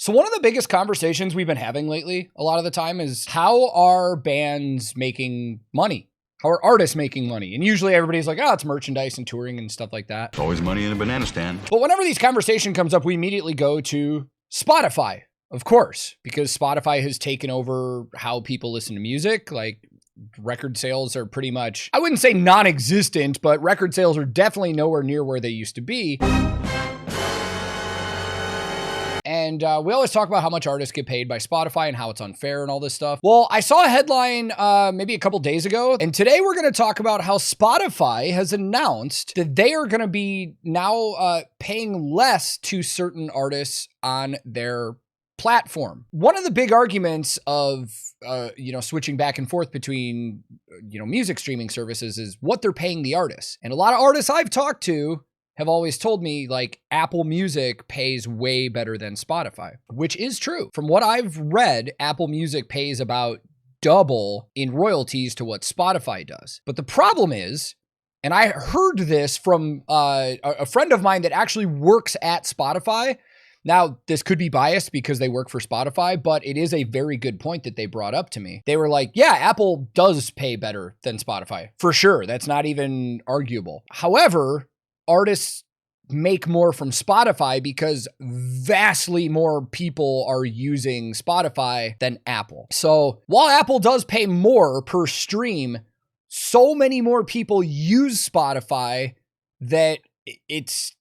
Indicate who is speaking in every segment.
Speaker 1: So one of the biggest conversations we've been having lately, a lot of the time, is how are bands making money? How are artists making money? And usually everybody's like, oh, it's merchandise and touring and stuff like that.
Speaker 2: It's always money in a banana stand.
Speaker 1: But whenever these conversation comes up, we immediately go to Spotify, of course, because Spotify has taken over how people listen to music. Like, record sales are pretty much, I wouldn't say non-existent, but record sales are definitely nowhere near where they used to be. And we always talk about how much artists get paid by Spotify and how it's unfair and all this stuff. Well, I saw a headline maybe a couple days ago, and today we're going to talk about how Spotify has announced that they are going to be now paying less to certain artists on their platform. One of the big arguments of switching back and forth between music streaming services is what they're paying the artists. And a lot of artists I've talked to have always told me, like, Apple Music pays way better than Spotify, which is true. From what I've read, Apple Music pays about double in royalties to what Spotify does. But the problem is, and I heard this from a friend of mine that actually works at Spotify. Now, this could be biased because they work for Spotify, but it is a very good point that they brought up to me. They were like, yeah, Apple does pay better than Spotify. For sure. That's not even arguable. However, artists make more from Spotify because vastly more people are using Spotify than Apple. So while Apple does pay more per stream, so many more people use Spotify that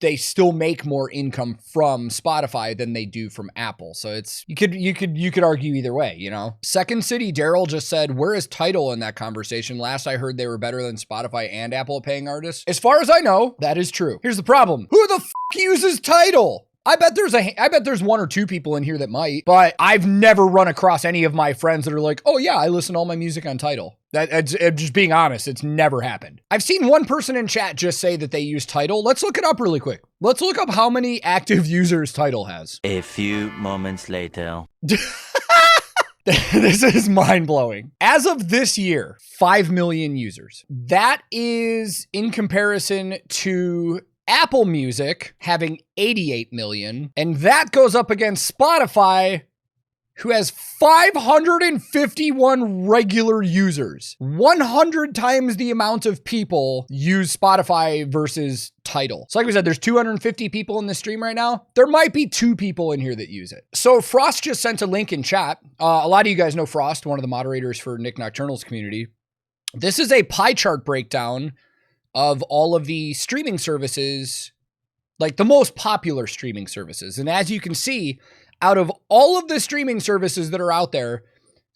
Speaker 1: they still make more income from Spotify than they do from Apple. So it's you could argue either way, Second City Daryl just said, where is Tidal in that conversation? Last I heard they were better than Spotify and Apple paying artists. As far as I know, that is true. Here's the problem. Who the uses Tidal? I bet there's one or two people in here that might, but I've never run across any of my friends that are like, oh yeah, I listen to all my music on Tidal. That's just being honest. It's never happened. I've seen one person in chat just say that they use Tidal. Let's look it up really quick. Let's look up how many active users Tidal has.
Speaker 3: A few moments later.
Speaker 1: This is mind-blowing. As of this year, 5 million users. That is in comparison to Apple Music having 88 million, and that goes up against Spotify, who has 551 regular users. 100 times the amount of people use Spotify versus Tidal. So like we said, there's 250 people in the stream right now. There might be 2 people in here that use it. So Frost just sent a link in chat. A lot of you guys know Frost, one of the moderators for Nick Nocturnal's community. This is a pie chart breakdown of all of the streaming services, like the most popular streaming services. And as you can see, out of all of the streaming services that are out there,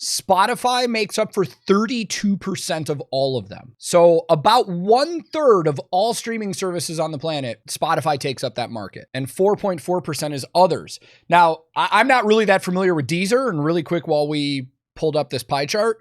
Speaker 1: Spotify makes up for 32% of all of them. So about 1/3 of all streaming services on the planet, Spotify takes up that market, and 4.4% is others. Now, I'm not really that familiar with Deezer, and really quick while we pulled up this pie chart,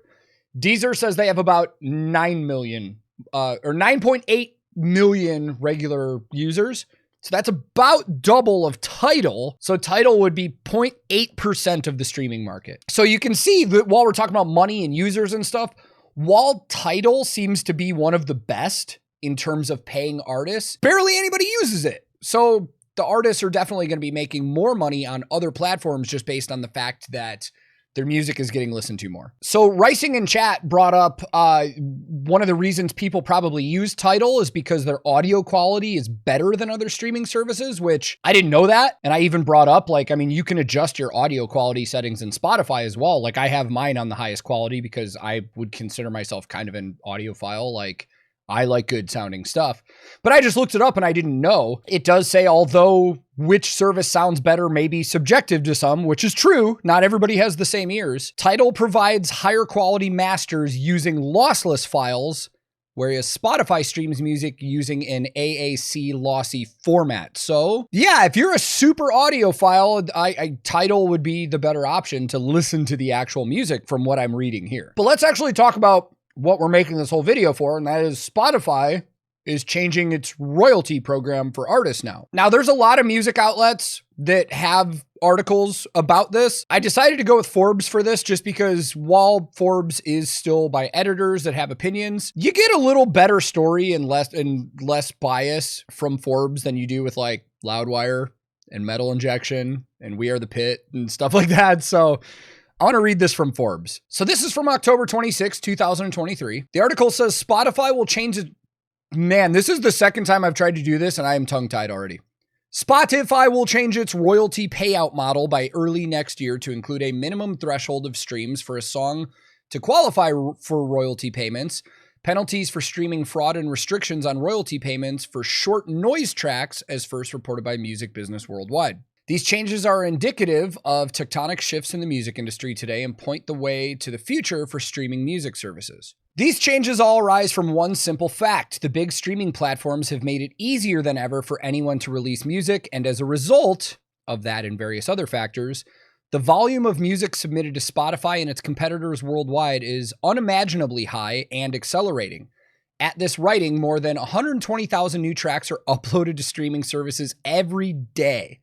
Speaker 1: Deezer says they have about 9 million or 9.8 million regular users. So that's about double of Tidal. So Tidal would be 0.8% of the streaming market. So you can see that while we're talking about money and users and stuff, while Tidal seems to be one of the best in terms of paying artists, barely anybody uses it. So the artists are definitely going to be making more money on other platforms just based on the fact that their music is getting listened to more. So Ricing in chat brought up one of the reasons people probably use Tidal is because their audio quality is better than other streaming services, which I didn't know that. And I even brought up, you can adjust your audio quality settings in Spotify as well. Like, I have mine on the highest quality because I would consider myself kind of an audiophile. Like, I like good sounding stuff, but I just looked it up and I didn't know. It does say, although which service sounds better may be subjective to some, which is true. Not everybody has the same ears. Tidal provides higher quality masters using lossless files, whereas Spotify streams music using an AAC lossy format. So yeah, if you're a super audiophile, Tidal would be the better option to listen to the actual music from what I'm reading here. But let's actually talk about what we're making this whole video for, and that is Spotify is changing its royalty program for artists now. Now, there's a lot of music outlets that have articles about this. I decided to go with Forbes for this just because while Forbes is still by editors that have opinions, you get a little better story and less bias from Forbes than you do with like Loudwire and Metal Injection and We Are the Pit and stuff like that. So I want to read this from Forbes. So this is from October 26, 2023. The article says Spotify will change it. Man, this is the second time I've tried to do this and I am tongue-tied already. Spotify will change its royalty payout model by early next year to include a minimum threshold of streams for a song to qualify for royalty payments, penalties for streaming fraud, and restrictions on royalty payments for short noise tracks, as first reported by Music Business Worldwide. These changes are indicative of tectonic shifts in the music industry today and point the way to the future for streaming music services. These changes all arise from one simple fact. The big streaming platforms have made it easier than ever for anyone to release music, and as a result of that and various other factors, the volume of music submitted to Spotify and its competitors worldwide is unimaginably high and accelerating. At this writing, more than 120,000 new tracks are uploaded to streaming services every day.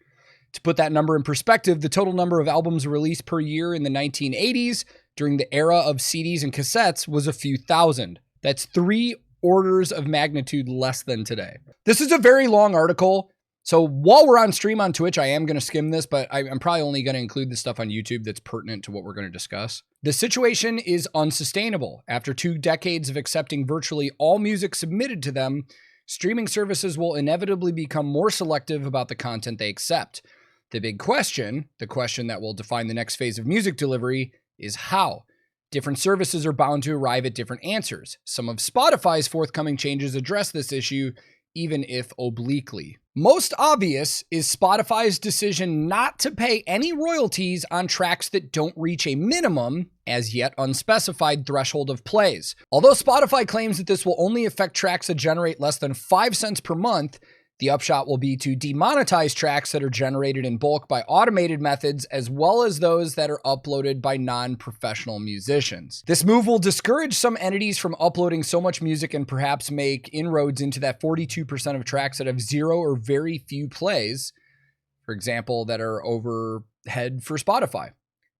Speaker 1: To put that number in perspective, the total number of albums released per year in the 1980s during the era of CDs and cassettes was a few thousand. That's 3 orders of magnitude less than today. This is a very long article. So while we're on stream on Twitch, I am going to skim this, but I'm probably only going to include the stuff on YouTube that's pertinent to what we're going to discuss. The situation is unsustainable. After 2 decades of accepting virtually all music submitted to them, streaming services will inevitably become more selective about the content they accept. The big question, the question that will define the next phase of music delivery, is how. Different services are bound to arrive at different answers. Some of Spotify's forthcoming changes address this issue, even if obliquely. Most obvious is Spotify's decision not to pay any royalties on tracks that don't reach a minimum, as yet unspecified, threshold of plays. Although Spotify claims that this will only affect tracks that generate less than 5 cents per month, the upshot will be to demonetize tracks that are generated in bulk by automated methods, as well as those that are uploaded by non-professional musicians. This move will discourage some entities from uploading so much music and perhaps make inroads into that 42% of tracks that have 0 or very few plays, for example, that are overhead for Spotify.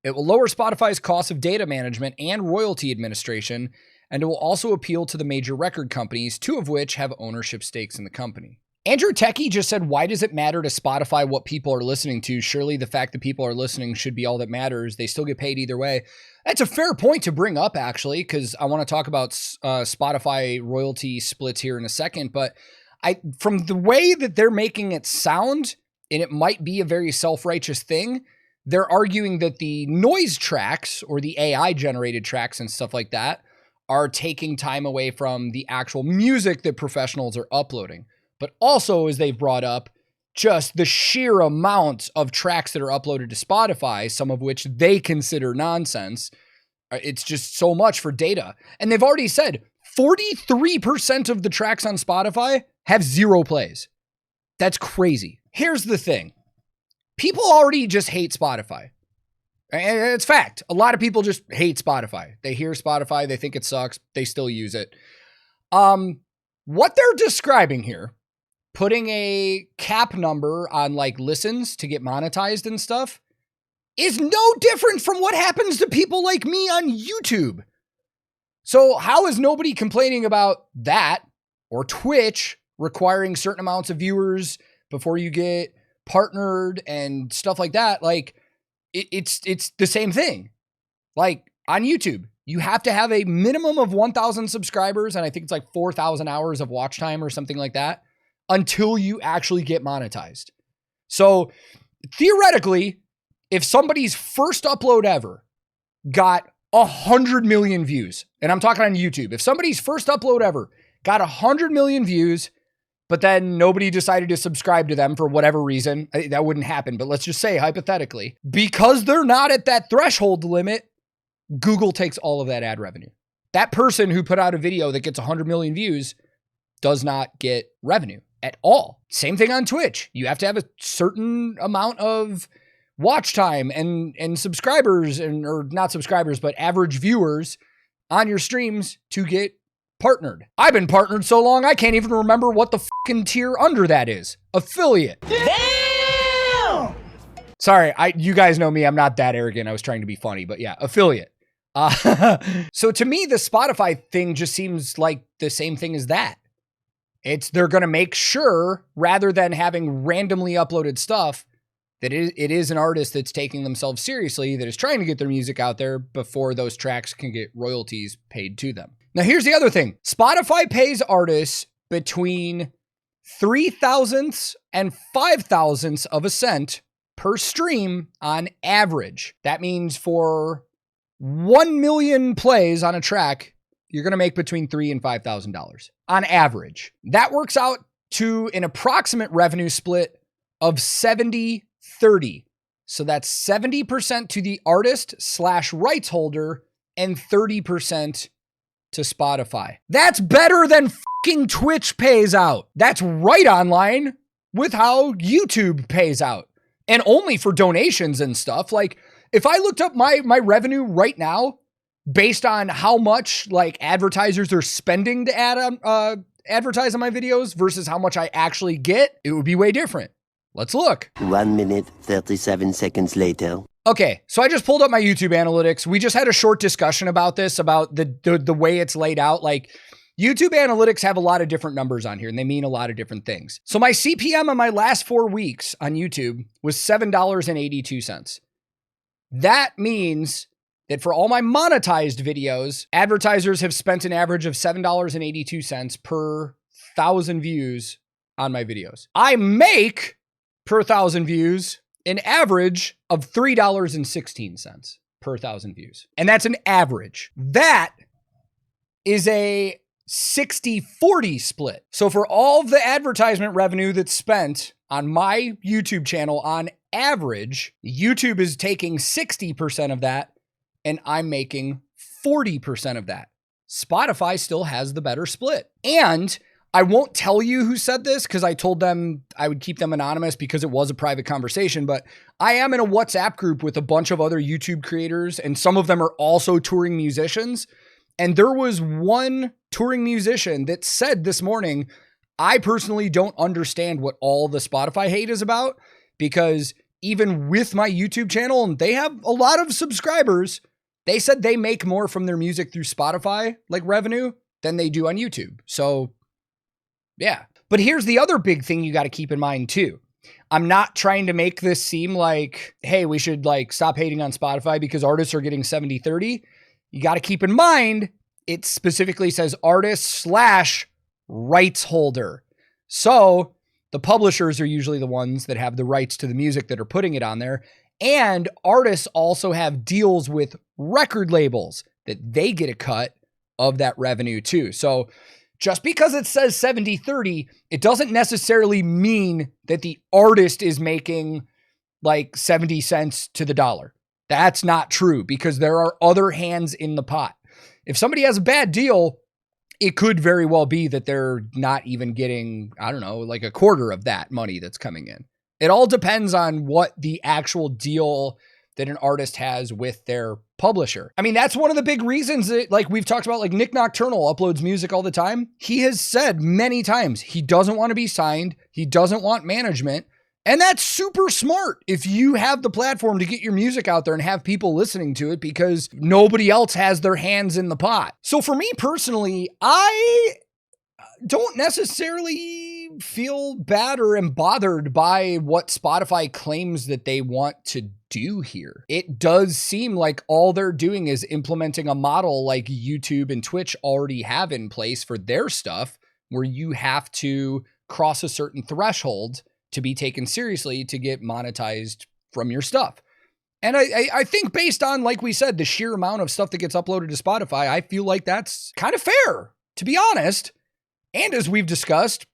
Speaker 1: It will lower Spotify's cost of data management and royalty administration, and it will also appeal to the major record companies, 2 of which have ownership stakes in the company. Andrew Techie just said, why does it matter to Spotify what people are listening to? Surely the fact that people are listening should be all that matters. They still get paid either way. That's a fair point to bring up, actually, because I want to talk about Spotify royalty splits here in a second. But from the way that they're making it sound, and it might be a very self-righteous thing, they're arguing that the noise tracks or the AI-generated tracks and stuff like that are taking time away from the actual music that professionals are uploading. But also, as they've brought up, just the sheer amount of tracks that are uploaded to Spotify, some of which they consider nonsense. It's just so much for data. And they've already said 43% of the tracks on Spotify have 0 plays. That's crazy. Here's the thing. People already just hate Spotify. And it's fact. A lot of people just hate Spotify. They hear Spotify, they think it sucks, they still use it. What they're describing here, putting a cap number on like listens to get monetized and stuff, is no different from what happens to people like me on YouTube. So how is nobody complaining about that, or Twitch requiring certain amounts of viewers before you get partnered and stuff like that? Like it's the same thing. Like on YouTube, you have to have a minimum of 1,000 subscribers, and I think it's like 4,000 hours of watch time or something like that, until you actually get monetized. So theoretically, if somebody's first upload ever got 100 million views, and I'm talking on YouTube, if somebody's first upload ever got 100 million views, but then nobody decided to subscribe to them for whatever reason, that wouldn't happen, but let's just say hypothetically, because they're not at that threshold limit, Google takes all of that ad revenue. That person who put out a video that gets 100 million views does not get revenue at all. Same thing on Twitch. You have to have a certain amount of watch time and subscribers, or not subscribers, but average viewers on your streams to get partnered. I've been partnered so long, I can't even remember what the fucking tier under that is. Affiliate. Damn! Sorry, you guys know me. I'm not that arrogant. I was trying to be funny, but yeah, affiliate. So to me, the Spotify thing just seems like the same thing as that. They're going to make sure, rather than having randomly uploaded stuff, that it is an artist that's taking themselves seriously, that is trying to get their music out there before those tracks can get royalties paid to them. Now, here's the other thing. Spotify pays artists between 0.003 and 0.005 of a cent per stream on average. That means for 1 million plays on a track, you're going to make between $3,000 and $5,000 on average. That works out to an approximate revenue split of 70-30. So that's 70% to the artist / rights holder and 30% to Spotify. That's better than fucking Twitch pays out. That's right on line with how YouTube pays out. And only for donations and stuff. Like, if I looked up my revenue right now, based on how much like advertisers are spending to advertise on my videos versus how much I actually get, it would be way different. Let's look.
Speaker 2: 1 minute, 37 seconds later.
Speaker 1: Okay, so I just pulled up my YouTube analytics. We just had a short discussion about this, about the way it's laid out. Like, YouTube analytics have a lot of different numbers on here, and they mean a lot of different things. So my CPM on my last 4 weeks on YouTube was $7.82. That means that for all my monetized videos, advertisers have spent an average of $7.82 per 1,000 views on my videos. I make, per 1,000 views, an average of $3.16 per 1,000 views. And that's an average. That is a 60-40 split. So for all of the advertisement revenue that's spent on my YouTube channel, on average, YouTube is taking 60% of that, and I'm making 40% of that. Spotify still has the better split. And I won't tell you who said this because I told them I would keep them anonymous because it was a private conversation, but I am in a WhatsApp group with a bunch of other YouTube creators, and some of them are also touring musicians. And there was one touring musician that said this morning, I personally don't understand what all the Spotify hate is about, because even with my YouTube channel, and they have a lot of subscribers, they said they make more from their music through Spotify, like revenue, than they do on YouTube. So yeah. But here's the other big thing you got to keep in mind too. I'm not trying to make this seem like, hey, we should like stop hating on Spotify because artists are getting 70-30. You got to keep in mind, it specifically says artist / rights holder. So the publishers are usually the ones that have the rights to the music that are putting it on there. And artists also have deals with record labels that they get a cut of that revenue too. So just because it says 70-30, it doesn't necessarily mean that the artist is making like 70 cents to the dollar. That's not true, because there are other hands in the pot. If somebody has a bad deal, it could very well be that they're not even getting, I don't know, like a quarter of that money that's coming in. It all depends on what the actual deal that an artist has with their publisher. I mean, that's one of the big reasons that, like we've talked about, like Nick Nocturnal uploads music all the time. He has said many times he doesn't want to be signed. He doesn't want management. And that's super smart if you have the platform to get your music out there and have people listening to it, because nobody else has their hands in the pot. So for me personally, I don't necessarily feel bad or am bothered by what Spotify claims that they want to do here. It does seem like all they're doing is implementing a model like YouTube and Twitch already have in place for their stuff, where you have to cross a certain threshold to be taken seriously to get monetized from your stuff. And I think based on, like we said, the sheer amount of stuff that gets uploaded to Spotify, I feel like that's kind of fair, to be honest. And as we've discussed,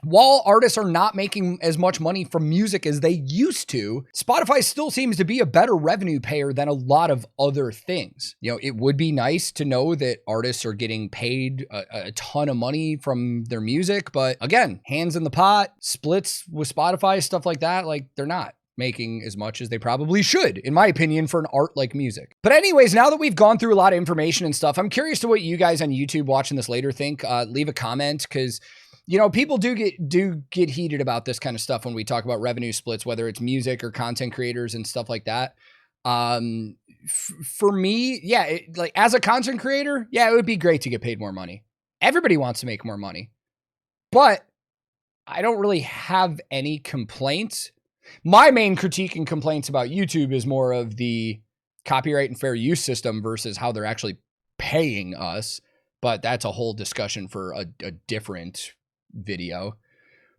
Speaker 1: while artists are not making as much money from music as they used to, Spotify still seems to be a better revenue payer than a lot of other things. You know, it would be nice to know that artists are getting paid a ton of money from their music, but again, hands in the pot, splits with Spotify, stuff like that, like they're not making as much as they probably should, in my opinion, for an art like music. But anyways, now that we've gone through a lot of information and stuff, I'm curious to what you guys on YouTube watching this later think. Leave a comment, because you know, people do get heated about this kind of stuff when we talk about revenue splits, whether it's music or content creators and stuff like that. For me, yeah, like as a content creator, yeah, it would be great to get paid more money. Everybody wants to make more money, but I don't really have any complaints. My main critique and complaints about YouTube is more of the copyright and fair use system versus how they're actually paying us. But that's a whole discussion for a different video.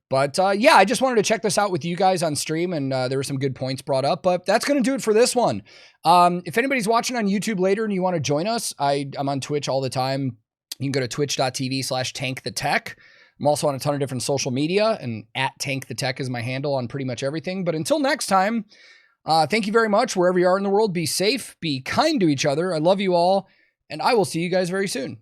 Speaker 1: But yeah, I just wanted to check this out with you guys on stream, and there were some good points brought up. But that's going to do it for this one. If anybody's watching on YouTube later and you want to join us, I'm on Twitch all the time. You can go to twitch.tv/TankTheTech. I'm also on a ton of different social media, and @TankTheTech is my handle on pretty much everything. But until next time, thank you very much. Wherever you are in the world, be safe, be kind to each other. I love you all, and I will see you guys very soon.